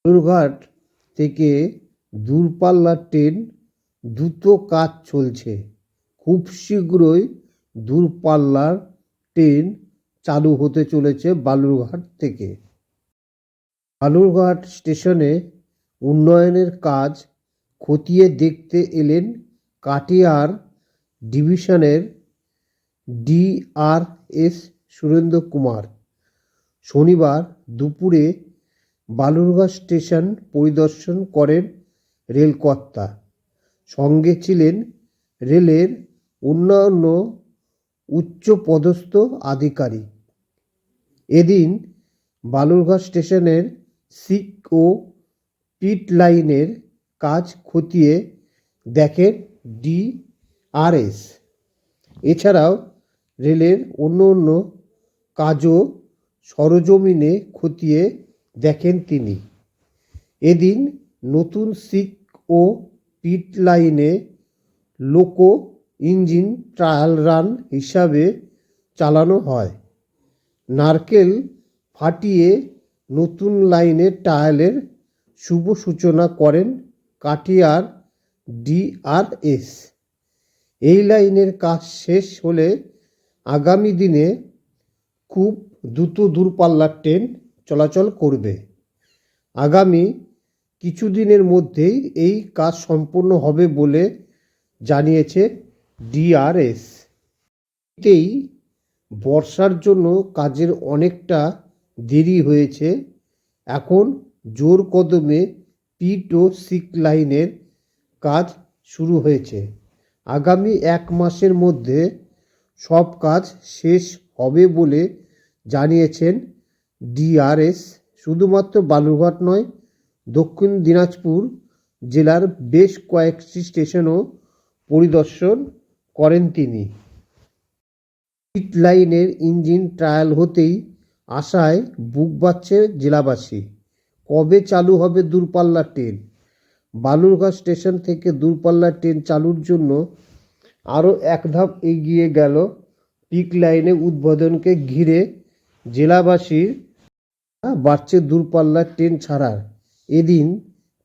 বালুরঘাট থেকে দূরপাল্লার ট্রেন দ্রুত কাজ চলছে। খুব শীঘ্রই দূরপাল্লার ট্রেন চালু হতে চলেছে বালুরঘাট থেকে। বালুরঘাট স্টেশনে উন্নয়নের কাজ খতিয়ে দেখতে এলেন কাটিয়ার ডিভিশনের ডিআরএস সুরেন্দ্র কুমার। শনিবার দুপুরে বালুরঘাট স্টেশন পরিদর্শন করেন রেলকর্তা। সঙ্গে ছিলেন রেলের অন্যান্য উচ্চপদস্থ আধিকারিক। এদিন বালুরঘাট স্টেশনের সিক ও পিট লাইনের কাজ খতিয়ে দেখেন ডিআরএস। এছাড়াও রেলের অন্য কাজও সরজমিনে খতিয়ে দেখেন তিনি। এদিন নতুন সিক ও পিট লাইনে লোকো ইঞ্জিন ট্রায়াল রান হিসাবে চালানো হয়। নারকেল ফাটিয়ে নতুন লাইনের ট্রায়ালের শুভ সূচনা করেন কাটিয়ার ডিআরএস। এই লাইনের কাজ শেষ হলে আগামী দিনে খুব দ্রুত দূরপাল্লার ট্রেন চলাচল করবে। আগামী কিছুদিনের মধ্যেই এই কাজ সম্পূর্ণ হবে বলে জানিয়েছে ডিআরএস। এতেই বর্ষার জন্য কাজের অনেকটা দেরি হয়েছে। এখন জোর কদমে পিট ও সিক লাইনের কাজ শুরু হয়েছে। আগামী 1 মাসের মধ্যে সব কাজ শেষ হবে বলে জানিয়েছেন ডিআরএস। শুধুমাত্র বালুরঘাট নয়, দক্ষিণ দিনাজপুর জেলার বেশ কয়েকটি স্টেশনও পরিদর্শন করেন তিনি। পিট লাইনের ইঞ্জিন ট্রায়াল হতেই আশায় বুক বাঁধছে জেলাবাসী। কবে চালু হবে দূরপাল্লার ট্রেন? বালুরঘাট স্টেশন থেকে দূরপাল্লার ট্রেন চালুর জন্য আরও এক ধাপ এগিয়ে গেল পিট লাইনে উদ্বোধনকে ঘিরে জেলাবাসীর বাড়ছে দূরপাল্লার ট্রেন ছাড়ার। এদিন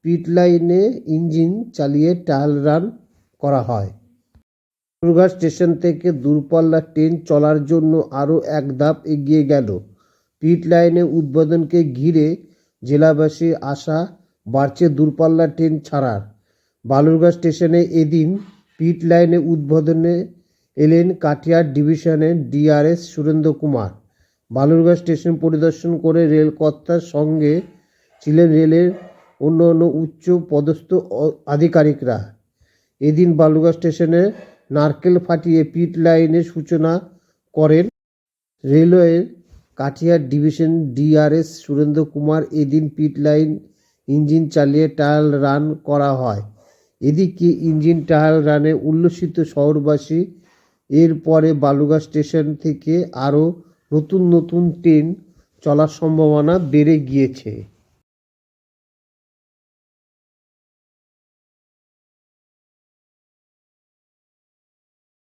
পিট লাইনে ইঞ্জিন চালিয়ে ট্রায়াল রান করা হয়। বালুরঘাট স্টেশন থেকে দূরপাল্লার ট্রেন চলার জন্য আরও এক ধাপ এগিয়ে গেল পিট লাইনে উদ্বোধনকে ঘিরে জেলাবাসীর আশা বাড়ছে দূরপাল্লার ট্রেন ছাড়ার। বালুরঘাট স্টেশনে এদিন পিট লাইনে উদ্বোধনে এলেন কাটিয়ার ডিভিশনের ডিআরএস সুরেন্দ্র কুমার। বালুরঘাট স্টেশন পরিদর্শন করে রেলকর্তার সঙ্গে ছিলেন রেলের অন্যান্য উচ্চ পদস্থ আধিকারিকরা। এদিন বালুরঘাট স্টেশনে নারকেল ফাটিয়ে পিট লাইনের সূচনা করেন রেলওয়ের কাটিয়ার ডিভিশন ডিআরএস সুরেন্দ্র কুমার। এদিন পিট লাইন ইঞ্জিন চালিয়ে ট্রায়াল রান করা হয়। এদিকে ইঞ্জিন ট্রায়াল রানে উল্লসিত শহরবাসী। এরপরে বালুরঘাট স্টেশন থেকে আরও নতুন ট্রেন চলার সম্ভাবনা বেড়ে গিয়েছে।